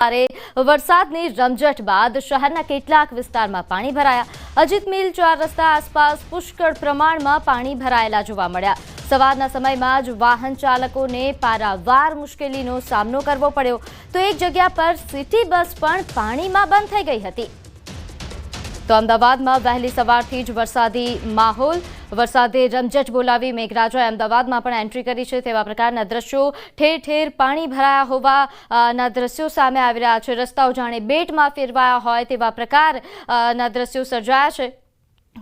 अरे वरसादनी रमझट बाद शहरना કેટલાક વિસ્તારમાં પાણી ભરાયા। અજીત મિલ 4 રસ્તા આસપાસ પુષ્કળ પ્રમાણમાં પાણી ભરાયેલા જોવા મળ્યા। સવારના સમયમાં જ વાહન ચાલકોને પારાવાર મુશ્કેલીનો સામનો કરવો પડ્યો તો એક જગ્યા પર સિટી બસ પણ પાણીમાં બંધ થઈ ગઈ હતી। તો અમદાવાદમાં વહેલી સવારથી જ વરસાદી માહોલ વરસાદે રમઝટ બોલાવી મેઘરાજાએ અમદાવાદમાં પણ એન્ટ્રી કરી છે તેવા પ્રકારના દ્રશ્યો ઠેર ઠેર પાણી ભરાયા હોવાના દ્રશ્યો સામે આવી રહ્યા છે। રસ્તાઓ જાણે બેટમાં ફેરવાયા હોય તેવા પ્રકારના દ્રશ્યો સર્જાયા છે।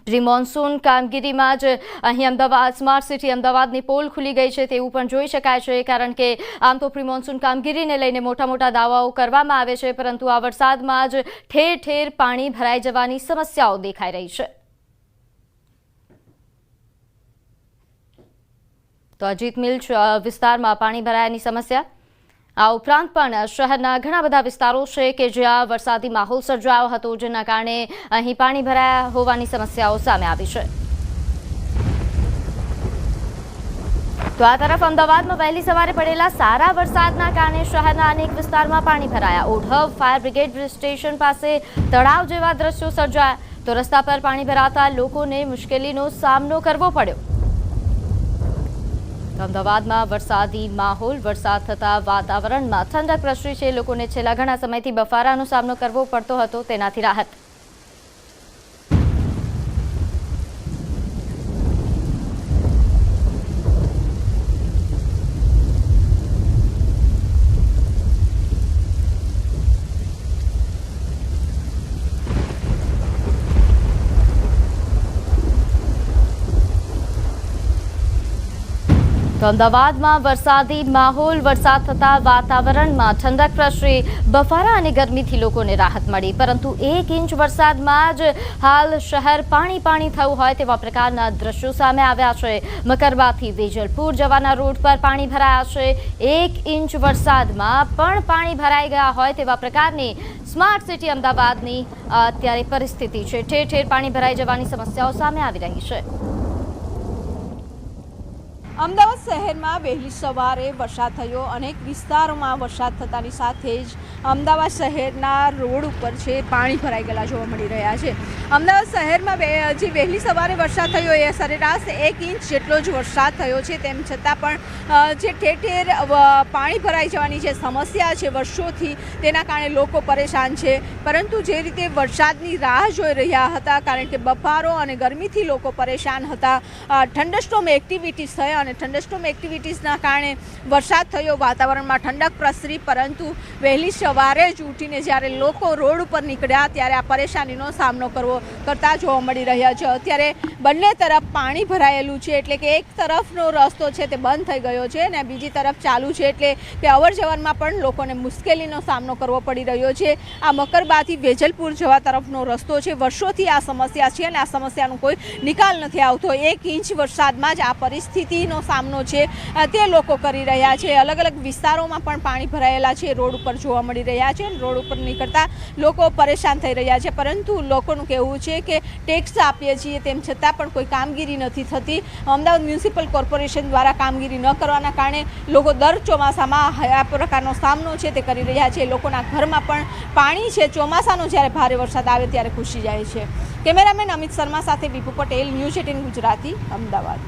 પ્રી મોન્સૂન કામગીરીમાં જ અહીં અમદાવાદ સ્માર્ટ સિટી અમદાવાદની પોલ ખુલી ગઈ છે તેવું પણ જોઈ શકાય છે, કારણ કે આમ તો પ્રી મોન્સૂન કામગીરીને લઈને મોટા મોટા દાવાઓ કરવામાં આવે છે, પરંતુ આ વરસાદમાં જ ઠેર ઠેર પાણી ભરાઈ જવાની સમસ્યાઓ દેખાઈ રહી છે। તો અજીત મિલ વિસ્તારમાં પાણી ભરાયાની સમસ્યા, આ ઉપરાંત પણ શહેરના ઘણા બધા વિસ્તારો છે કે જ્યાં વરસાદી માહોલ સર્જાયો હતો, જેના કારણે અહીં પાણી ભરાયા હોવાની સમસ્યાઓ સામે આવી છે। તો આ તરફ અમદાવાદમાં વહેલી સવારે પડેલા સારા વરસાદના કારણે શહેરના અનેક વિસ્તારમાં પાણી ભરાયા। ઓઢવ ફાયર બ્રિગેડ સ્ટેશન પાસે તળાવ જેવા દ્રશ્યો સર્જાયા તો રસ્તા પર પાણી ભરાતા લોકોને મુશ્કેલીનો સામનો કરવો પડ્યો। અમદાવાદમાં વરસાદી માહોલ, વરસાદ થતા વાતાવરણમાં ઠંડક પ્રસરી છે। લોકોને છેલ્લા ઘણા સમયથી બફારાનો સામનો કરવો પડતો હતો, તેનાથી રાહત। તો અમદાવાદમાં વરસાદી માહોલ, વરસાદ થતા વાતાવરણમાં ઠંડક પ્રસરી, બફારા અને ગરમીથી લોકોને રાહત મળી, પરંતુ 1 ઇંચ વરસાદમાં જ હાલ શહેર પાણી પાણી થયું હોય તેવા પ્રકારના દ્રશ્યો સામે આવ્યા છે। મકરબાથી વેજલપુર જવાના રોડ પર પાણી ભરાયા છે। 1 ઇંચ વરસાદમાં પણ પાણી ભરાઈ ગયા હોય તેવા પ્રકારની સ્માર્ટ સિટી અમદાવાદની અત્યારે પરિસ્થિતિ છે। ઠેર ઠેર પાણી ભરાઈ જવાની સમસ્યાઓ સામે આવી રહી છે। અમદાવાદ શહેરમાં વહેલી સવારે વરસાદ થયો। અનેક વિસ્તારોમાં વરસાદ થતાની સાથે જ અમદાવાદ શહેરના રોડ ઉપર છે પાણી ભરાઈ ગયેલા જોવા મળી રહ્યા છે। અમદાવાદ શહેરમાં જે વહેલી સવારે વરસાદ થયો એ સરેરાશ 1 ઇંચ જેટલો જ વરસાદ થયો છે, તેમ છતાં પણ જે ઠેર ઠેર પાણી ભરાઈ જવાની જે સમસ્યા છે વર્ષોથી, તેના કારણે લોકો પરેશાન છે। પરંતુ જે રીતે વરસાદની રાહ જોઈ રહ્યા હતા, કારણ કે બફારો અને ગરમીથી લોકો પરેશાન હતા, થંડરસ્ટોર્મ એક્ટિવિટીઝ થયા અને થંડરસ્ટોર્મ એક્ટિવિટીઝના કારણે વરસાદ થયો, વાતાવરણમાં ઠંડક પ્રસરી, પરંતુ વહેલી સવારે જ ઉઠીને જ્યારે લોકો રોડ ઉપર નીકળ્યા ત્યારે આ પરેશાનીનો સામનો કરતા જોવા મળી રહ્યા છે। અત્યારે બંને તરફ પાણી ભરાયેલું છે, એટલે કે એક તરફનો રસ્તો છે તે બંધ થઈ ગયો છે અને બીજી તરફ ચાલુ છે, એટલે કે અવર જવરમાં પણ લોકોને મુશ્કેલીનો સામનો કરવો પડી રહ્યો છે। આ મકરબાથી વેજલપુર જવા તરફનો રસ્તો છે, વર્ષોથી આ સમસ્યા છે અને આ સમસ્યાનો કોઈ નિકાલ નથી આવતો। 1 ઇંચ વરસાદમાં જ આ પરિસ્થિતિનો સામનો છે તે લોકો કરી રહ્યા છે। અલગ અલગ વિસ્તારોમાં પણ પાણી ભરાયેલા છે, રોડ ઉપર જોવા મળી રહ્યા છે। રોડ ઉપર નીકળતા લોકો પરેશાન થઈ રહ્યા છે, પરંતુ લોકોનું કહેવું છે કે ટેક્સ આપીએ છીએ તેમ છતાં પણ કોઈ કામગીરી નથી થતી। અમદાવાદ મ્યુનિસિપલ કોર્પોરેશન દ્વારા કામગીરી ન કરવાના કારણે લોકો દર ચોમાસામાં આ પ્રકારનો સામનો છે તે કરી રહ્યા છે। લોકોના ઘરમાં પણ પાણી છે। ચોમાસાનો જ્યારે ભારે વરસાદ આવે ત્યારે ઘૂસી જાય છે। કેમેરામેન અમિત શર્મા સાથે વિપુ પટેલ, ન્યૂઝ 18 ગુજરાતી, અમદાવાદ।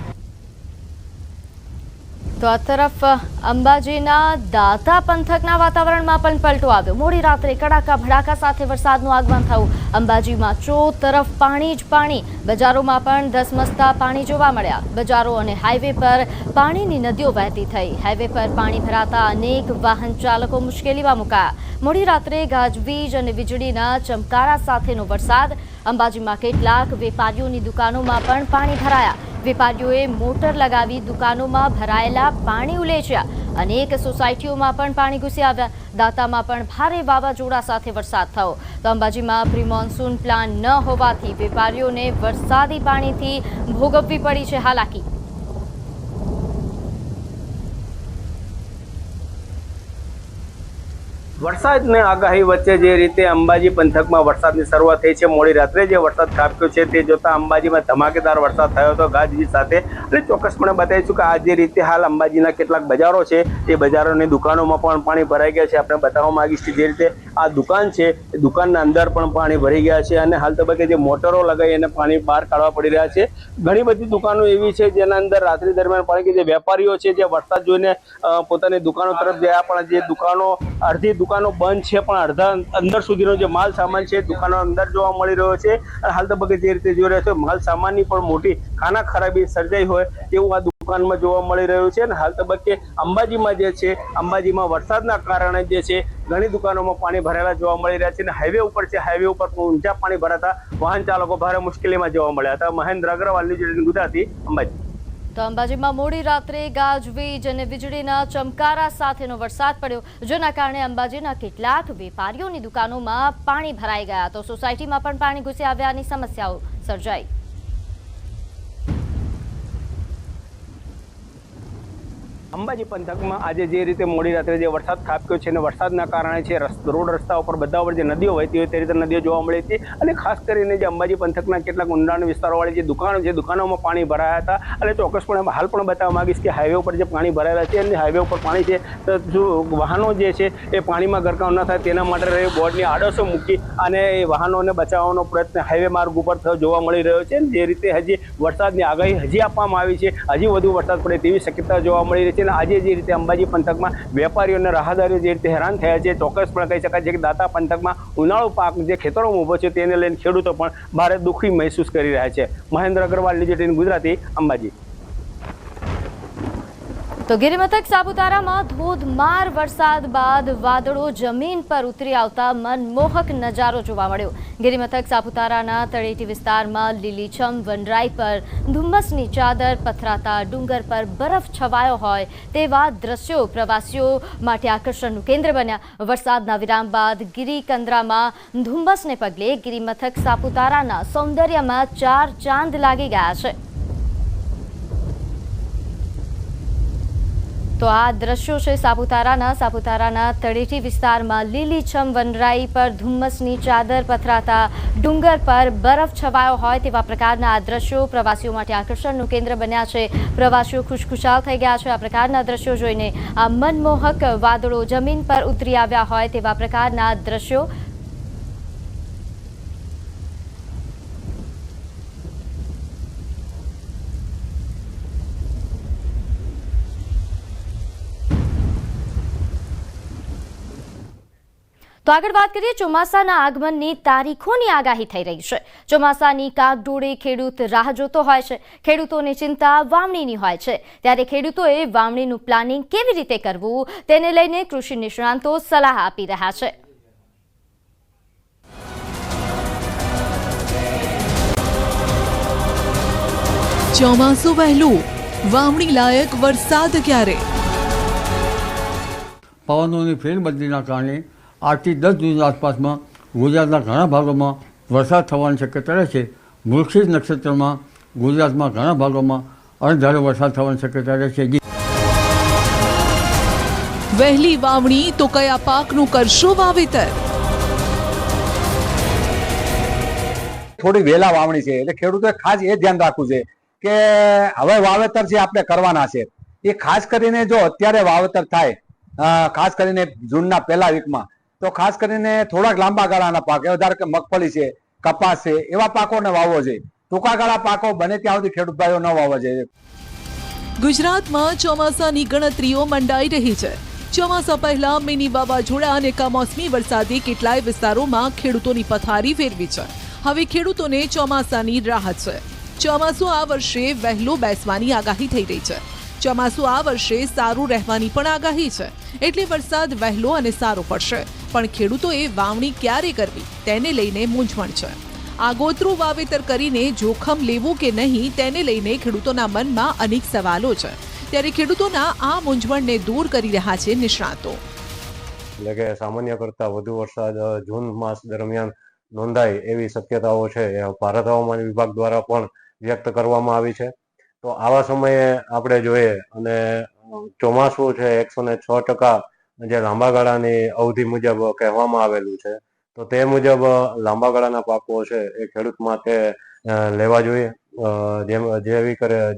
તો આ તરફ અંબાજીના દાતા પંથકના વાતાવરણમાં પણ પલટો આવ્યો। મોડી રાત્રે કડાકા ભડાકા સાથે વરસાદનું આગમન થયું। અંબાજીમાં તરફ પાણી જ પાણી, બજારોમાં પણ ધસમસતા પાણી જોવા મળ્યા। બજારો અને હાઈવે પર પાણીની નદીઓ વહેતી થઈ। હાઈવે પર પાણી ભરાતા અનેક વાહન ચાલકો મુશ્કેલીમાં મુકાયા। મોડી રાત્રે ગાજવીજ અને વીજળીના ચમકારા સાથેનો વરસાદ। અંબાજીમાં કેટલાક વેપારીઓની દુકાનોમાં પણ પાણી ભરાયા। વેપારીઓએ મોટર લગાવી દુકાનોમાં ભરાયેલા પાણી ઉલેચ્યા। અનેક સોસાયટીઓમાં પણ પાણી ઘૂસી આવ્યા। દાતામાં પણ ભારે વાવાઝોડા સાથે વરસાદ થયો તો અંબાજીમાં પ્રી મોન્સૂન પ્લાન ન હોવાથી વેપારીઓને વરસાદી પાણીથી ભોગવવી પડી છે હાલાકી। વરસાદની આગાહી વચ્ચે જે રીતે અંબાજી પંથકમાં વરસાદની શરૂઆત થઈ છે, મોડી રાત્રે જે વરસાદ ખાબક્યો છે તે જોતા અંબાજીમાં ધમાકેદાર વરસાદ થયો હતો ગાજવીજ સાથે. અને ચોક્કસપણે બતાવીશું કે આ જે રીતે હાલ અંબાજીના કેટલાક બજારો છે એ બજારોની દુકાનોમાં પણ પાણી ભરાઈ ગયા છે. આપણે બતાવવા માંગીશું જે રીતે આ દુકાન છે એ દુકાનના અંદર પણ પાણી ભરી ગયા છે અને હાલ તબક્કે જે મોટરો લગાવી અને પાણી બહાર કાઢવા પડી રહ્યા છે. ઘણી બધી દુકાનો એવી છે જેના અંદર રાત્રિ દરમિયાન પાણી કે જે વેપારીઓ છે જે વરસાદ જોઈને પોતાની દુકાનો તરફ ગયા, પણ જે દુકાનો અડધી દુકાનો બંધ છે પણ અડધા અંદર સુધીનો જે માલ સામાન છે દુકાનો અંદર જોવા મળી રહ્યો છે. અને હાલ તબક્કે જે રીતે જોઈ રહ્યો છે માલ સામાનની પણ મોટી ખાના ખરાબી સર્જાઈ હોય તેવું આ દુકાનમાં જોવા મળી રહ્યું છે. અને હાલ તબક્કે અંબાજીમાં જે છે, અંબાજીમાં વરસાદના કારણે જે છે ઘણી દુકાનોમાં પાણી ભરેલા જોવા મળી રહ્યા છે. અને હાઈવે ઉપર છે, હાઈવે ઉપર ઊંચા પાણી ભરાતા વાહન ચાલકો ભારે મુશ્કેલીમાં જોવા મળ્યા હતા. મહેન્દ્ર અગ્રવાલ, ન્યૂઝ ગુજરાતી, અંબાજી. તો અંબાજીમાં મોડી રાત્રે ગાજવીજ અને વીજળીના ચમકારા સાથેનો વરસાદ પડ્યો, જેના કારણે અંબાજીના કેટલાક વેપારીઓની દુકાનોમાં પાણી ભરાઈ ગયા તો સોસાયટીમાં પણ પાણી ઘૂસી આવ્યાની સમસ્યાઓ સર્જાઈ. અંબાજી પંથકમાં આજે જે રીતે મોડી રાત્રે જે વરસાદ ખાબક્યો છે અને વરસાદના કારણે છે રોડ રસ્તા ઉપર બધા ઉપર જે નદીઓ વહેતી હોય તે રીતે નદીઓ જોવા મળી હતી. અને ખાસ કરીને જે અંબાજી પંથકના કેટલાક ઊંડાણ વિસ્તારોવાળી જે દુકાનો છે, દુકાનોમાં પાણી ભરાયા હતા. અને ચોક્કસપણે હાલ પણ બતાવવા માંગીશ કે હાઈવે ઉપર જે પાણી ભરાયેલા છે અને હાઈવે ઉપર પાણી છે તો જો વાહનો જે છે એ પાણીમાં ગરકાવ ન થાય તેના માટે બોર્ડની આડશો મૂકી અને એ વાહનોને બચાવવાનો પ્રયત્ન હાઈવે માર્ગ ઉપર જોવા મળી રહ્યો છે. જે રીતે હજી વરસાદની આગાહી હજી આપવામાં આવી છે, હજી વધુ વરસાદ પડે તેવી શક્યતા જોવા મળી રહી છે. આજે જે રીતે અંબાજી પંથકમાં વેપારીઓ અને રાહદારીઓ જે રીતે હેરાન થયા છે, ચોક્કસપણે કહી શકાય છે કે દાતા પંથકમાં ઉનાળુ પાક જે ખેતરોમાં ઊભો છે તેને લઈને ખેડૂતો પણ ભારે દુઃખી મહેસૂસ કરી રહ્યા છે. મહેન્દ્ર અગ્રવાલ, ન્યૂઝ ગુજરાતી, અંબાજી. તો ગિરિમથક સાપુતારામાં ધોધમાર વરસાદ બાદ વાદળો જમીન પર ઉતરી આવતા મનમોહક નજારો જોવા મળ્યો. ગિરિમથક સાપુતારાના તળેટી વિસ્તારમાં લીલીછમ વનરાઈ પર ધુમ્મસની ચાદર પથરાતા ડુંગર પર બરફ છવાયો હોય તેવા દ્રશ્યો પ્રવાસીઓ માટે આકર્ષણનું કેન્દ્ર બન્યા. વરસાદના વિરામ બાદ ગિરિકંદરામાં ધુમ્મસને પગલે ગિરિમથક સાપુતારાના સૌંદર્યમાં ચાર ચાંદ લાગી ગયા છે. તો આ દ્રશ્યો છે સાપુતારાના તળેટી વિસ્તારમાં લીલીછમ વનરાઈ પર ધુમ્મસની ચાદર પથરાતા ડુંગર પર બરફ છવાયો હોય તેવા પ્રકારના આ દ્રશ્યો પ્રવાસીઓ માટે આકર્ષણનું કેન્દ્ર બન્યા છે. પ્રવાસીઓ ખુશખુશાલ થઈ ગયા છે આ પ્રકારના દ્રશ્યો જોઈને. આ મનમોહક વાદળો જમીન પર ઉતરી આવ્યા હોય તેવા પ્રકારના દ્રશ્યો. તો આગળ વાત કરીએ ચોમાસાના આગમનની તારીખોની આગાહી થઈ રહી છે. ચોમાસાની કાગડોળે ખેડૂત રાહ જોતો હોય છે. ખેડૂતોની ચિંતા વાવણીની હોય છે, ત્યારે ખેડૂતોએ વાવણીનું પ્લાનિંગ કેવી રીતે કરવું તેને લઈને કૃષિ નિષ્ણાંતો સલાહ આપી રહ્યા છે. ચોમાસું વહેલું, વાવણી લાયક વરસાદ ક્યારે? પવનોની ફેરબદલીના કારણે 8 થી 10 જૂન આસપાસમાં ગુજરાતના ઘણા ભાગોમાં વરસાદ થવાની શક્યતા રહે છે. વૃશ્ચિક નક્ષત્રમાં ગુજરાતમાં ઘણા ભાગોમાં અણધાર્યો વરસાદ થવાની શક્યતા રહે છે. વહેલી વાવણી તો કયા પાકનું કરશો વાવેતર? થોડી વહેલા વાવણી છે એટલે ખેડૂતોએ ખાસ એ ધ્યાન રાખવું છે કે હવે વાવેતર છે આપણે કરવાના છે એ ખાસ કરીને જો અત્યારે વાવેતર થાય, ખાસ કરીને જૂનના પહેલા વીકમાં, તો ખાસ કરીને થોડાક લાંબા ગાળાના પાક, ધારો કે મગફળી છે, કપાસ છે, એવા પાકોને વાવવો જોઈએ. ટૂંકા ગાળા પાકો બને ત્યાં સુધી ખેડૂત ભાઈઓ ન વાવવા જોઈએ. ગુજરાતમાં ચોમાસાની ગણતરીઓ મંડાઈ રહી છે. ચોમાસા પહેલા મિની વાવાઝોડા અને કમોસમી વરસાદે કેટલાય વિસ્તારોમાં ખેડૂતોની પથારી ફેરવી છે. હવે ખેડૂતોને ચોમાસાની રાહત છે. ચોમાસું આ વર્ષે વહેલું બેસવાની આગાહી થઈ રહી છે. ચોમાસું આ વર્ષે સારું રહેવાની પણ આગાહી છે, એટલે વરસાદ વહેલો અને સારો પડશે. પણ ખેડૂતોએ વાવણી ક્યારે કરવી તેને લઈને મૂંઝવણ છે. આગોતરું વાવેતર કરીને જોખમ લેવું કે નહીં તેને લઈને ખેડૂતોના મનમાં અનેક સવાલો છે. ત્યારે ખેડૂતોના આ મૂંઝવણને દૂર કરી રહ્યા છે નિષ્ણાતો. એટલે કે સામાન્ય કરતા વધુ વરસાદ જૂન માસ દરમિયાન નોંધાય એવી શક્યતાઓ છે. ભારત હવામાન વિભાગ દ્વારા પણ વ્યક્ત કરવામાં આવી છે. તો આવા સમયે આપણે જોઈએ અને ચોમાસું છે 106% જે લાંબા ગાળાની અવધિ મુજબ કહેવામાં આવેલું છે. તો તે મુજબ લાંબા ગાળાના પાકો છે એ ખેડૂત માટે લેવા જોઈએ.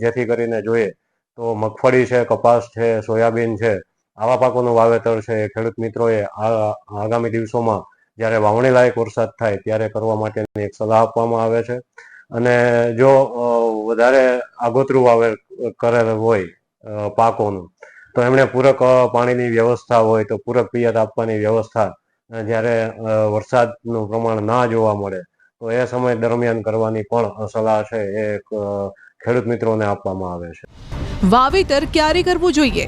જેથી કરીને જોઈએ તો મગફળી છે, કપાસ છે, સોયાબીન છે, આવા પાકોનું વાવેતર છે એ ખેડૂત મિત્રોએ આગામી દિવસોમાં જ્યારે વાવણી લાયક વરસાદ થાય ત્યારે કરવા માટેની એક સલાહ આપવામાં આવે છે. અને જો વધારે આગોતરું વાવેતર કરેલ હોય પાકોનું તો એમણે પૂરક પાણીની વ્યવસ્થા હોય તો પૂરક પિયત આપવાની વ્યવસ્થા જ્યારે વરસાદનું પ્રમાણ ના જોવા મળે તો એ સમય દરમિયાન કરવાની પણ સલાહ છે એ ખેડૂત મિત્રોને આપવામાં આવે છે. વાવેતર ક્યારે કરવું જોઈએ?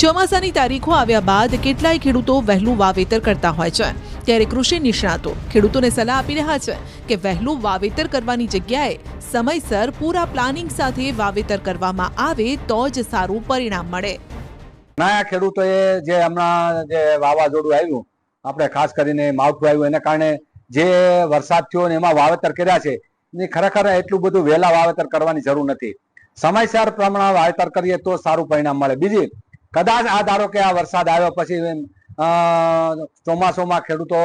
ચોમાસાની તારીખો આવ્યા બાદ કેટલાય ખેડૂતો વહેલું વાવેતર કરતા હોય છે, ત્યારે કૃષિ નિષ્ણાતો ખેડૂતોને સલાહ આપી રહ્યા છે કે વહેલું વાવેતર કરવાની જગ્યાએ સમયસર પૂરા પ્લાનિંગ સાથે વાવેતર કરવામાં આવે તો જ સારું પરિણામ મળે. ઘણા ખેડૂતોએ જે હમણાં જે વાવાઝોડું આવ્યું, આપણે ખાસ કરીને માવઠું આવ્યું, એના કારણે જે વરસાદ થયો ને એમાં વાવેતર કર્યા છે એ ખરેખર એટલું બધું વહેલા વાવેતર કરવાની જરૂર નથી. સમયસર પ્રમાણે વાવેતર કરીએ તો સારું પરિણામ મળે. બીજી કદાચ આ ધારો કે આ વરસાદ આવ્યો પછી ચોમાસુમાં ખેડૂતો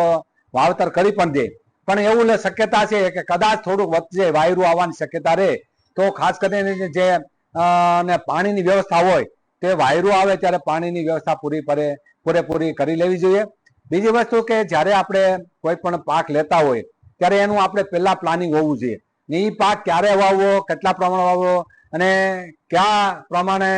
વાવેતર કરી પણ દે, પણ એવું શક્યતા છે કે કદાચ થોડુંક વચ્ચે વાયરું આવવાની શક્યતા રહે તો ખાસ કરીને જે પાણીની વ્યવસ્થા હોય તે વાયરું આવે ત્યારે પાણીની વ્યવસ્થા પૂરેપૂરી કરી લેવી જોઈએ. બીજી વસ્તુ કે જ્યારે આપણે કોઈ પણ પાક લેતા હોય ત્યારે એનું આપણે પહેલા પ્લાનિંગ હોવું જોઈએ. એ પાક ક્યારે વાવવો, કેટલા પ્રમાણે વાવવો અને કયા પ્રમાણે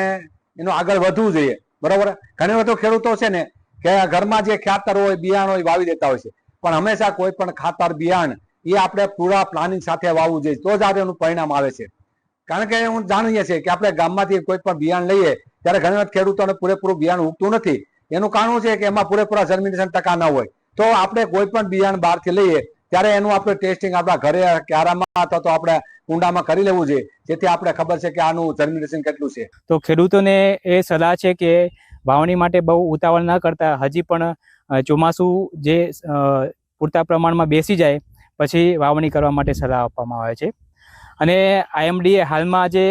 એનું આગળ વધવું જોઈએ. બરોબર. ઘણી વખત ખેડૂતો છે ને કે ઘરમાં જે ખાતર હોય, બિયાણ હોય વાવી દેતા હોય છે, પણ હંમેશા કોઈ પણ ખાતર બિયાણ એ આપણે પૂરા પ્લાનિંગ સાથે વાવવું જોઈએ તો જ એનું પરિણામ આવે છે. કારણ કે હું જાણીએ છીએ કે આપણે ગામમાંથી કોઈ પણ બિયાણ લઈએ ત્યારે ઘણી વખત ખેડૂતોને પૂરેપૂરું બિયાણ ઉગતું નથી. એનું કારણ છે કે એમાં પૂરેપૂરા જર્મિનેશન ટકા ન હોય. તો આપણે કોઈ પણ બિયાણ બહારથી લઈએ ત્યારે એનું આપણે ટેસ્ટિંગ આપણા ઘરે ક્યારામાં અથવા તો આપણે કુંડામાં કરી લેવું જોઈએ, જેથી આપણે ખબર છે કે આનું જર્મિનેશન કેટલું છે. તો ખેડૂતોને એ સલાહ છે કે વાવણી માટે બહુ ઉતાવળ ન કરતા હજી પણ ચોમાસું જે પૂરતા પ્રમાણમાં બેસી જાય પછી વાવણી કરવા માટે સલાહ આપવામાં આવે છે. અને IMDએ હાલમાં જે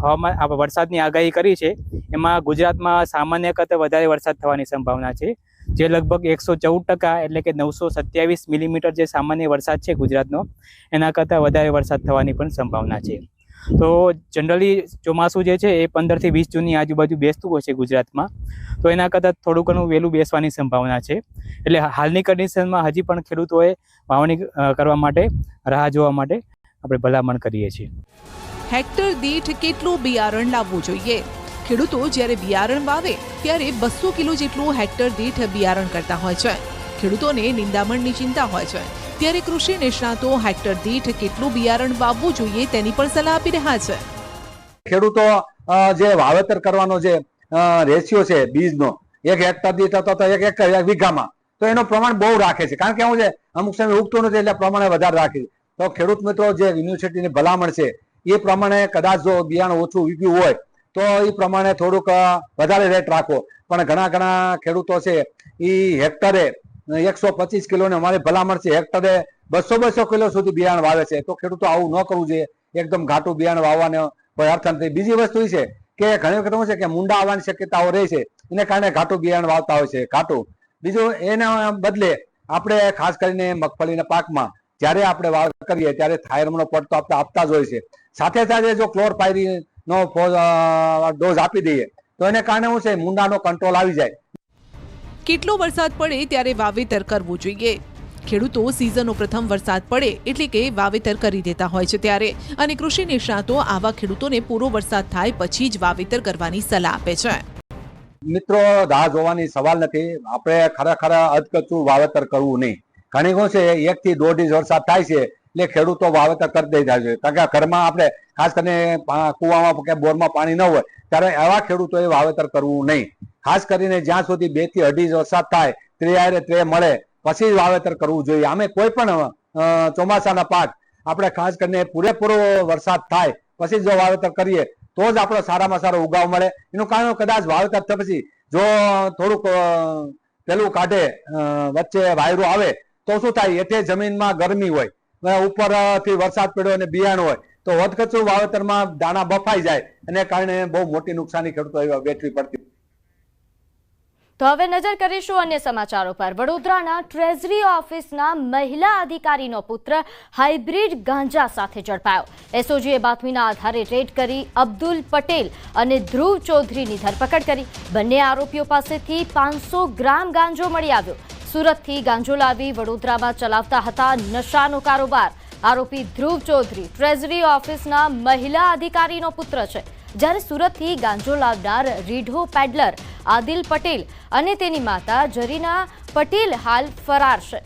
હવામાન વરસાદની આગાહી કરી છે એમાં ગુજરાતમાં સામાન્ય કરતાં વધારે વરસાદ થવાની સંભાવના છે, જે લગભગ 114% એટલે કે 927 મિલીમીટર જે સામાન્ય વરસાદ છે ગુજરાતનો એના કરતાં વધારે વરસાદ થવાની પણ સંભાવના છે. તો જનરલી ચોમાસું જે છે એ 15 થી 20 જૂનની આજુબાજુ બેસતું હોય છે ગુજરાતમાં, તો એના કરતાં થોડું ઘણું વહેલું બેસવાની સંભાવના છે. એટલે હાલની કન્ડિશનમાં હજી પણ ખેડૂતોએ વાવણી કરવા માટે રાહ જોવા માટે આપણે ભલામણ કરીએ છીએ. હેક્ટર દીઠ કેટલું બિયારણ લાવવું જોઈએ? ખેડૂતો જ્યારે બિયારણ વાવે ત્યારે 200 કિલો જેટલું હેક્ટર દીઠ બિયારણ કરતા હોય છે. ખેડૂતોને નિંદામણની ચિંતા હોય છે, ત્યારે કૃષિ નિષ્ણાતો હેક્ટર દીઠ કેટલું બિયારણ વાવવું જોઈએ તેની પણ સલાહ આપી રહ્યા છે. ખેડૂતો જે વાવેતર કરવાનો જે રેશિયો છે બીજનો, 1 હેક્ટર દીઠ અથવા તો 1 વીઘામાં, તો એનું પ્રમાણ બહુ રાખે છે. કારણ કે શું છે, અમુક સમય ઉગતું નથી એટલે પ્રમાણે વધારે રાખે છે. તો ખેડૂત મિત્રો જે યુનિવર્સિટીની ભલામણ છે એ પ્રમાણે કદાચ જો બિયારણ ઓછું ઉગ્યું હોય તો એ પ્રમાણે થોડુંક વધારે રેટ રાખો. પણ ઘણા ખેડૂતો છે એ હેક્ટરે 125 કિલોને અમારી ભલામણ છે, હેક્ટરે 200 કિલો સુધી બિયારણ વાવે છે. તો ખેડૂતો આવું ન કરવું જોઈએ. એકદમ ઘાટું બિયારણ વાવવાનો કોઈ અર્થ નથી. બીજી વસ્તુ એ છે કે ઘણી વખત શું છે કે મુંડા આવવાની શક્યતાઓ રહે છે, એને કારણે ઘાટું બિયારણ વાવતા હોય છે. ઘાટું બીજું એના બદલે આપણે ખાસ કરીને મગફળીના પાકમાં જ્યારે આપણે વાવેતર કરીએ ત્યારે થાયરમનો પટ તો આપણે આપતા જ હોય છે. સાથે સાથે જો ક્લોરપાયરીનો ડોઝ આપી દઈએ તો એને કારણે શું છે, મુંડાનો કંટ્રોલ આવી જાય. કેટલો વરસાદ પડે ત્યારે વાવેતર કરવું જોઈએ? ખેડૂતો સિઝનનો પ્રથમ વરસાદ પડે એટલે કે વાવેતર કરી દેતા હોય છે ત્યારે, અને કૃષિ નિષ્ણાતો આવા ખેડૂતોને પૂરો વરસાદ થાય પછી જ વાવેતર કરવાની સલાહ આપે છે. મિત્રો, રાહ જોવાની સવાલ નથી. આપણે ખરેખર અધકચું વાવેતર કરવું નહીં. ઘણી શું છે 1 થી 1.5 ઇંચ વરસાદ થાય છે એટલે ખેડૂતો વાવેતર કરી દેતા છે. કારણ કે ઘરમાં આપણે ખાસ કરીને કુવામાં કે બોરમાં પાણી ન હોય ત્યારે એવા ખેડૂતોએ વાવેતર કરવું નહીં. ખાસ કરીને જ્યાં સુધી 2 થી 2.5 ઇંચ વરસાદ થાય ત્રે મળે પછી વાવેતર કરવું જોઈએ. અમે કોઈ પણ ચોમાસાના પાક આપણે ખાસ કરીને પૂરેપૂરો વરસાદ થાય પછી જો વાવેતર કરીએ તો જ આપણો સારામાં સારો ઉગાવ મળે. એનું કારણ કદાચ વાવેતર થયા પછી જો થોડુંક પેલું કાઢે, વચ્ચે વાયરો આવે તો શું થાય, એઠે જમીનમાં ગરમી હોય, ઉપરથી વરસાદ પડ્યો અને બિયાણ હોય તો વધકચું વાવેતરમાં દાણા બફાઈ જાય, એને કારણે બહુ મોટી નુકસાની ખેડૂતો વેઠવી પડતી. તો હવે નજર કરીશું અન્ય સમાચારો પર. વડોદરાના ટ્રેઝરી ઓફિસના મહિલા અધિકારીનો પુત્ર હાઇબ્રિડ ગાંજા સાથે ઝડપાયો. એસઓજીએ બાતમીના આધારે રેડ કરી અબ્દુલ પટેલ અને ધ્રુવ ચૌધરીની ધરપકડ કરી. બંને આરોપીઓ પાસેથી 500 ગ્રામ ગાંજો મળી આવ્યો. સુરતથી ગાંજો લાવી વડોદરામાં ચલાવતા હતા નશાનો કારોબાર. આરોપી ધ્રુવ ચૌધરી ટ્રેઝરી ઓફિસના મહિલા અધિકારીનો પુત્ર છે, જ્યારે સુરતથી ગાંજો લાવનાર રીઢો પેડલર આદિલ પટેલ અને તેની માતા જરીના પટેલ હાલ ફરાર છે.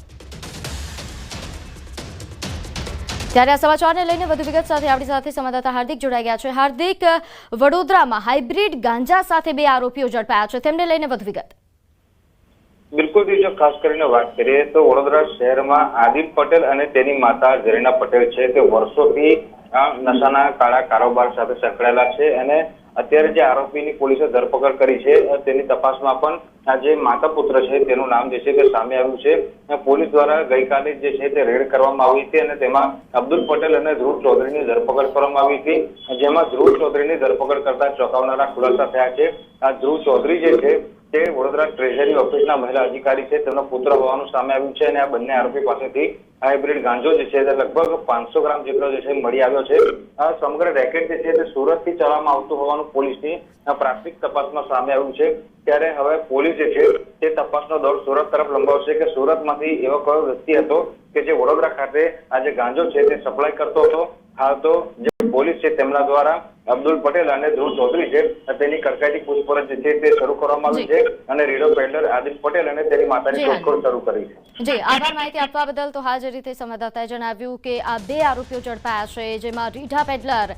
ત્યારે આ સમાચારને લઈને વધુ વિગત સાથે આપણી સાથે સંવાદદાતા હાર્દિક જોડાઈ ગયા છે. હાર્દિક, વડોદરામાં હાઇબ્રિડ ગાંજા સાથે 2 આરોપીઓ ઝડપાયા છે, તેમને લઈને વધુ વિગત. બિલકુલ, જો ખાસ કરીને વાત કરીએ તો વડોદરા શહેરમાં આદિલ પટેલ અને તેની માતા જરીના પટેલ છે તે વર્ષોથી નશાના કાળા કારોબાર સાથે સંકળાયેલા છે અને અત્યારે જે આરોપીની પોલીસે ધરપકડ કરી છે તેની તપાસમાં પણ આ જે માતા પુત્ર છે તેનું નામ જે છે તે સામે આવ્યું છે. પોલીસ દ્વારા ગઈકાલે જે છે તે રેડ કરવામાં આવી હતી અને તેમાં અબ્દુલ પટેલ અને ધ્રુવ ચૌધરીની ધરપકડ કરવામાં આવી હતી, જેમાં ધ્રુવ ચૌધરીની ધરપકડ કરતા ચોંકાવનારા ખુલાસા થયા છે. આ ધ્રુવ ચૌધરી જે છે તે વડોદરા ટ્રેઝરી ઓફિસના મહિલા અધિકારી છે, તેમનો પુત્ર હોવાનું સામે આવ્યું છે અને આ બંને આરોપી પાસેથી હાઇબ્રિડ ગાંજો જે છે તે લગભગ 500 ગ્રામ જેટલો જે છે મળી આવ્યો છે. આ સમગ્ર રેકેટ જે છે તે સુરતથી ચલાવવામાં આવતું હોવાનું પોલીસની પ્રાથમિક તપાસમાં સામે આવ્યું છે. ત્યારે હવે પોલીસ જે છે તે તપાસનો દોર સુરત તરફ લંબાવશે કે સુરતમાંથી એવો કયો વ્યક્તિ હતો કે જે વડોદરા ખાતે આ જે ગાંજો છે તે સપ્લાય કરતો હતો. હાલ તો જે પોલીસ છે તેમના દ્વારા અબ્દુલ પટેલ અને ધ્રુવ ચૌધરી છે તેની કડકાઈથી પૂછપરછ જે છે તે શરૂ કરવામાં આવી છે અને રીડો પેડલર આદિલ પટેલ અને તેની માતાની શોધખોળ શરૂ કરી છે. જી, આભાર માહિતી આપવા બદલ. તો હાલ જે રીતે સંવાદદાતાએ જણાવ્યું કે આ 2 આરોપીઓ ઝડપાયા છે, જેમાં રીઢા પેડલર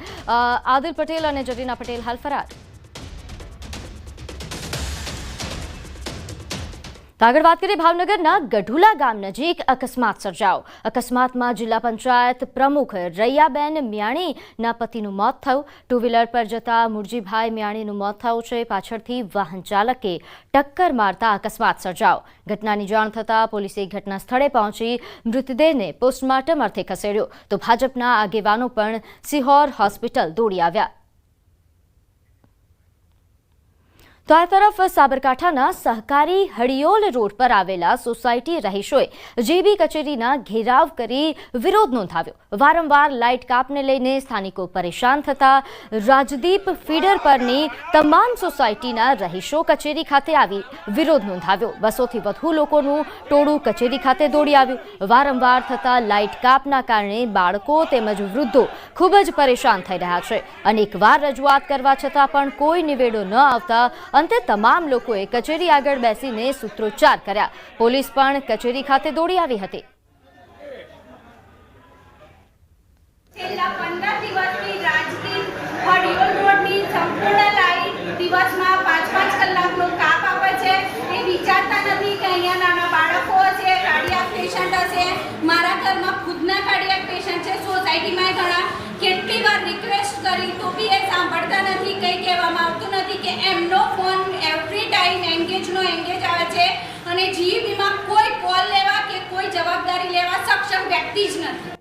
આદિલ પટેલ અને જરીના પટેલ હાલ ફરાર. આગળ વાત કરીએ ભાવનગરના ગઢુલા ગામ નજીક અકસ્માત સર્જાયો. અકસ્માતમાં જિલ્લા પંચાયત પ્રમુખ રૈયાબેન મ્યાણીના પતિનું મોત થયું. 2 વ્હીલર પર જતા મુરજીભાઈ મ્યાણીનું મોત થયું છે. પાછળથી વાહન ચાલકે ટક્કર મારતા અકસ્માત સર્જાયો. ઘટનાની જાણ થતાં પોલીસે ઘટના સ્થળે પહોંચી મૃતદેહને પોસ્ટમોર્ટમ અર્થે ખસેડ્યો. તો ભાજપના આગેવાનો પણ સિહોર હોસ્પિટલ દોડી આવ્યા. તો આ તરફ સાબરકાંઠાના સહકારી હડિયોલ રોડ પર આવેલા સોસાયટી રહીશોએ જેબી કચેરીના ઘેરાવ કરી વિરોધ નોંધાવ્યો. વારંવાર લાઇટ કાપને લઈને સ્થાનિકો પરેશાન થતા રાજદીપ ફીડર પરની તમામ સોસાયટીના રહીશો કચેરી ખાતે આવી વિરોધ નોંધાવ્યો. 200થી વધુ લોકોનું ટોળું કચેરી ખાતે દોડી આવ્યું. વારંવાર થતા લાઇટ કાપના કારણે બાળકો તેમજ વૃદ્ધો ખૂબ જ પરેશાન થઈ રહ્યા છે. અનેકવાર રજૂઆત કરવા છતાં પણ કોઈ નિવેડો ન આવતા અંતે તમામ લોકોએ કચેરી આગળ બેસીને સૂત્રોચ્ચાર કર્યા. પોલીસ પણ કચેરી ખાતે દોડી આવી હતી. છેલ્લા 15 દિવસથી રાજદીપ હડિયોલ રોડની સંપૂર્ણ લાઇટ દિવસમાં 5-5 કલાકનો કાપ આપે છે. એ વિચારતા નથી કે અહીંયા નાના બાળકો છે, કાર્ડિયાક પેશન્ટ હશે. મારા ઘરમાં ખુદના કાર્ડિયાક પેશન્ટ છે, સોસાયટીમાં ઘણા કેટલી વાર રિક્વેસ્ટ કરી તો બી એ સાંભળતા નથી. કંઈ કહેવામાં આવતું નથી કે એમનો ફોન એવરી ટાઈમ એંગેજ આવે છે અને જીબીમાં કોઈ કોલ લેવા કે કોઈ જવાબદારી લેવા સક્ષમ વ્યક્તિ જ નથી.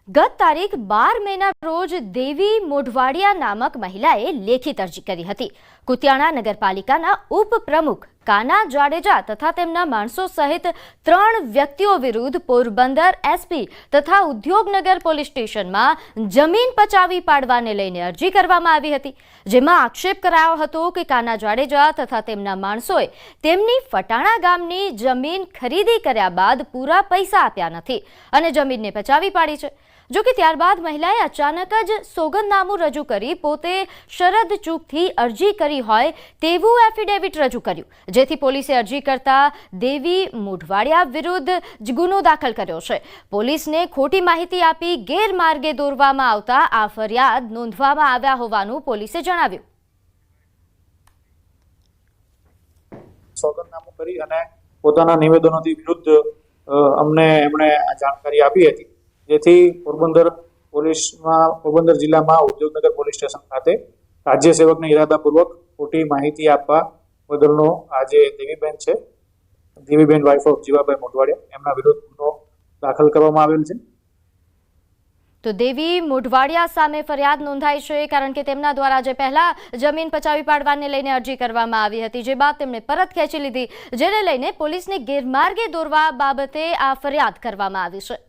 ગત તારીખ 12 મેના રોજ દેવી મોઢવાડિયા નામક મહિલાએ લેખિત અરજી કરી હતી. કુતિયાણા નગરપાલિકાના ઉપપ્રમુખ કાના જાડેજા તથા તેમના માણસો સહિત 3 વ્યક્તિઓ વિરુદ્ધ પોરબંદર એસપી તથા ઉદ્યોગનગર પોલીસ સ્ટેશનમાં જમીન પચાવી પાડવાને લઈને અરજી કરવામાં આવી હતી, જેમાં આક્ષેપ કરાયો હતો કે કાના જાડેજા તથા તેમના માણસોએ તેમની ફટાણા ગામની જમીન ખરીદી કર્યા બાદ પૂરા પૈસા આપ્યા નથી અને જમીનને પચાવી પાડી છે. જો કે ત્યારબાદ મહિલાએ અચાનક જ સોગંદનામું રજૂ કરી પોતે શરદ ચૂકથી અરજી કરી હોય તેવું એફિડેવિટ રજૂ કર્યું, જેથી પોલીસે અરજી કરતા દેવી મોઢવાડિયા વિરુદ્ધ ગુનો દાખલ કર્યો છે. પોલીસને ખોટી માહિતી આપી ગેરમાર્ગે દોરવામાં આવતા આ ફરિયાદ નોંધવામાં આવ્યા હોવાનું પોલીસે જણાવ્યું. સોગંદનામું કરી અને પોતાના નિવેદનોથી વિરુદ્ધ અમને એમણે જાણકારી આપી હતી, જેથી પોરબંદર જિલ્લામાં ઉદ્યોગનગર પોલીસ સ્ટેશન ખાતે રાજ્ય સેવકને ઇરાદાપૂર્વક ખોટી માહિતી આપવા બદલનો આ જે દેવીબેન છે, દેવીબેન વાઇફ ઓફ જીવાભાઈ મોઢવાડિયા, એમના વિરુદ્ધ ગુનો દાખલ કરવામાં આવેલ છે. તો દેવી મોઢવાડિયા સામે ફરિયાદ નોંધાઈ છે કારણ કે તેમના દ્વારા જે પહેલા જમીન પચાવી પાડવાને લઈને અરજી કરવામાં આવી હતી, જે બાદ તેમણે પરત ખેંચી લીધી, જેને લઈને પોલીસને ગેરમાર્ગે દોરવા બાબતે આ ફરિયાદ કરવામાં આવી છે.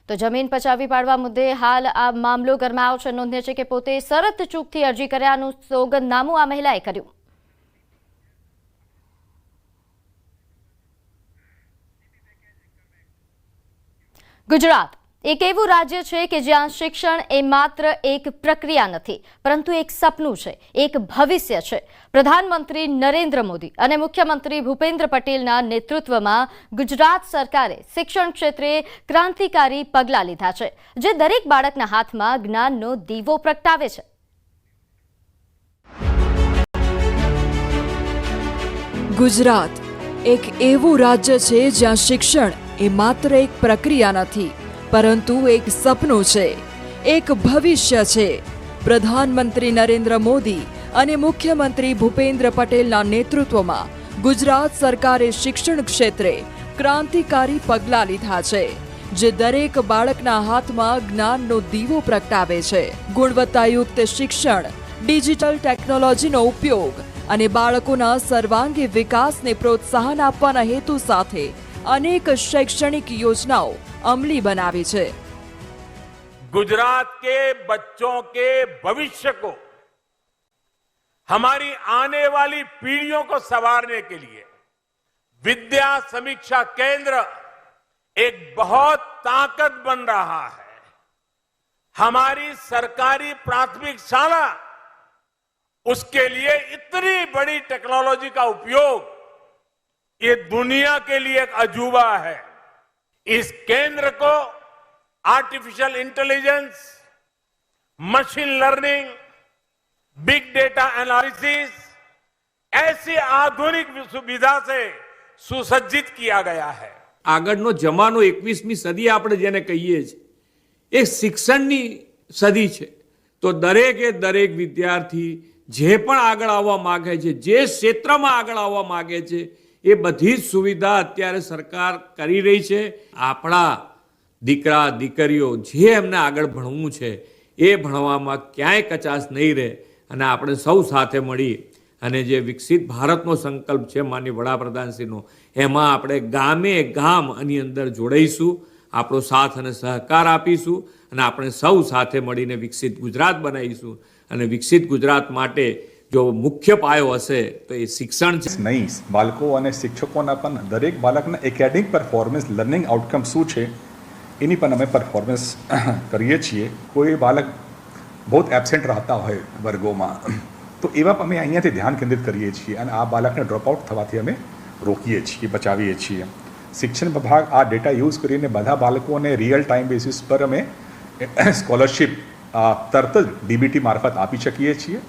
તો જમીન પચાવી પાડવા મુદ્દે હાલ આ મામલો ગરમાયો છે. નોંધ્ય છે કે પોતે શરત ચૂકથી અરજી કર્યાનું સોગંદનામું આ મહિલાએ કર્યું. ગુજરાત એક એવું રાજ્ય છે કે જ્યાં શિક્ષણ એ માત્ર એક પ્રક્રિયા નથી, પરંતુ એક સપનું છે, એક ભવિષ્ય છે. પ્રધાનમંત્રી નરેન્દ્ર મોદી અને મુખ્યમંત્રી ભૂપેન્દ્ર પટેલના નેતૃત્વમાં ગુજરાત સરકારે શિક્ષણ ક્ષેત્રે ક્રાંતિકારી પગલાં લીધા છે, જે દરેક બાળકના હાથમાં જ્ઞાનનો દીવો પ્રગટાવે છે. ગુજરાત એક એવું રાજ્ય છે જ્યાં શિક્ષણ એ માત્ર એક પ્રક્રિયા નથી, પરંતુ એક સપનું છે, એક ભવિષ્ય છે. પ્રધાનમંત્રી નરેન્દ્ર મોદી અને મુખ્યમંત્રી ભૂપેન્દ્ર પટેલના નેતૃત્વમાં ગુજરાત સરકારે શિક્ષણ ક્ષેત્રે ક્રાંતિકારી પગલાં લીધા છે, જે દરેક બાળકના હાથમાં જ્ઞાનનો દીવો પ્રગટાવે છે. ગુણવત્તાયુક્ત શિક્ષણ, ડિજિટલ ટેકનોલોજીનો ઉપયોગ અને બાળકોના સર્વાંગી વિકાસને પ્રોત્સાહન આપવાના હેતુ સાથે अनेक शैक्षणिक योजनाओं अमली बनावी है. गुजरात के बच्चों के भविष्य को, हमारी आने वाली पीढ़ियों को संवारने के लिए विद्या समीक्षा केंद्र एक बहुत ताकत बन रहा है. हमारी सरकारी प्राथमिक शाला, उसके लिए इतनी बड़ी टेक्नोलॉजी का उपयोग ये दुनिया के लिए एक अजूबा है. इस केंद्र को artificial intelligence, machine learning, big data analysis ऐसी आधुनिक सुविधा से सुसज्जित किया गया है. આગળનો જમાનો 21મી સદી આપણે જેને કહીએ છીએ એ શિક્ષણની સદી છે. તો દરેક વિદ્યાર્થી જે પણ આગળ આવવા માંગે છે, જે ક્ષેત્રમાં આગળ આવવા માંગે છે, એ બધી જ સુવિધા અત્યારે સરકાર કરી રહી છે. આપણા દીકરા દીકરીઓ જે એમને આગળ ભણવું છે એ ભણવામાં ક્યાંય કચાશ નહીં રહે, અને આપણે સૌ સાથે મળી અને જે વિકસિત ભારતનો સંકલ્પ છે માનનીય વડાપ્રધાનશ્રીનો, એમાં આપણે ગામે ગામ આની અંદર જોડાઈશું, આપણો સાથ અને સહકાર આપીશું અને આપણે સૌ સાથે મળીને વિકસિત ગુજરાત બનાવીશું. અને વિકસિત ગુજરાત માટે જો મુખ્ય પાયો હશે તો એ શિક્ષણ છે. નહીં, બાળકો અને શિક્ષકોના પણ દરેક બાળકના એકેડેમિક પરફોર્મન્સ, લર્નિંગ આઉટકમ શું છે એની પણ અમે પરફોર્મન્સ કરીએ છીએ. કોઈ બાળક બહુ એબસેન્ટ રહેતા હોય વર્ગોમાં તો એવા અમે અહીંયાથી ધ્યાન કેન્દ્રિત કરીએ છીએ અને આ બાળકને ડ્રોપઆઉટ થવાથી અમે રોકીએ છીએ, બચાવીએ છીએ. શિક્ષણ વિભાગ આ ડેટા યુઝ કરીને બધા બાળકોને રિયલ ટાઈમ બેસિસ પર અમે સ્કોલરશિપ તરત જ ડીબીટી મારફત આપી શકીએ છીએ.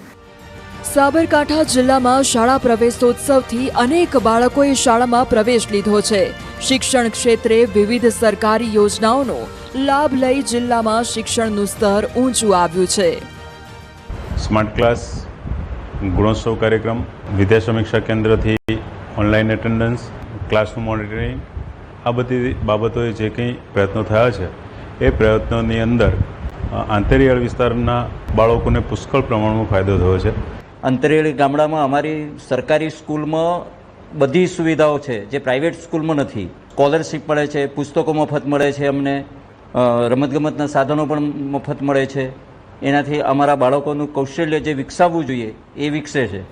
સાબરકાંઠા જિલ્લામાં શાળા પ્રવેશોત્સવથી અનેક બાળકોએ શાળામાં પ્રવેશ લીધો છે. શિક્ષણ ક્ષેત્રે વિવિધ સરકારી યોજનાઓનો લાભ લઈ જિલ્લામાં શિક્ષણનું સ્તર ઊંચું આવ્યું છે. સ્માર્ટ ક્લાસ, ગુણોત્સવ કાર્યક્રમ, વિદ્યા સમીક્ષા કેન્દ્રથી ઓનલાઈન એટેન્ડન્સ, ક્લાસનું મોનિટરિંગ, આ બધી બાબતોએ જે કંઈ પ્રયત્નો થયા છે એ પ્રયત્નોની અંદર આંતરિયાળ વિસ્તારના બાળકોને પુષ્કળ પ્રમાણમાં ફાયદો થયો છે. અંતરિયાળી ગામડામાં અમારી સરકારી સ્કૂલમાં બધી સુવિધાઓ છે જે પ્રાઇવેટ સ્કૂલમાં નથી. સ્કોલરશિપ મળે છે, પુસ્તકો મફત મળે છે, અમને રમતગમતના સાધનો પણ મફત મળે છે. એનાથી અમારા બાળકોનું કૌશલ્ય જે વિકસાવવું જોઈએ એ વિકસે છે.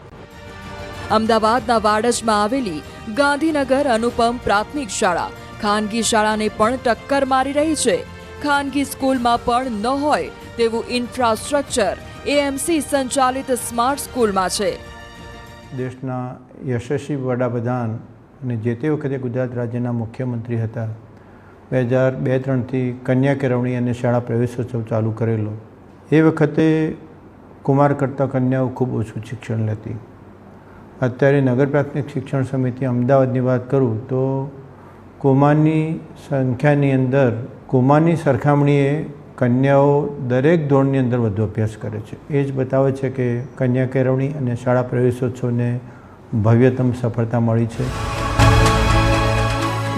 અમદાવાદના વાડજમાં આવેલી ગાંધીનગર અનુપમ પ્રાથમિક શાળા ખાનગી શાળાને પણ ટક્કર મારી રહી છે. ખાનગી સ્કૂલમાં પણ ન હોય તેવું ઇન્ફ્રાસ્ટ્રક્ચર એએમસી સંચાલિત સ્માર્ટ સ્કૂલમાં છે. દેશના યશસ્વી વડાપ્રધાન અને જે તે વખતે ગુજરાત રાજ્યના મુખ્યમંત્રી હતા 2002-03થી કન્યા કેળવણી અને શાળા પ્રવેશોત્સવ ચાલુ કરેલો. એ વખતે કુમાર કરતાં કન્યાઓ ખૂબ ઓછું શિક્ષણ લેતી. અત્યારે નગર પ્રાથમિક શિક્ષણ સમિતિ અમદાવાદની વાત કરું તો કુમારની સંખ્યાની અંદર કુમારની સરખામણીએ કન્યાઓ દરેક ધોરણની અંદર વધુ અભ્યાસ કરે છે. એ જ બતાવે છે કે કન્યા કેળવણી અને શાળા પ્રવેશોત્સવને ભવ્યતમ સફળતા મળી છે.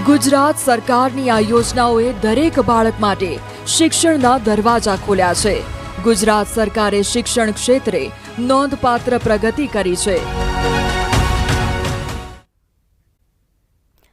ગુજરાત સરકારની આ યોજનાઓએ દરેક બાળક માટે શિક્ષણના દરવાજા ખોલ્યા છે. ગુજરાત સરકારે શિક્ષણ ક્ષેત્રે નોંધપાત્ર પ્રગતિ કરી છે.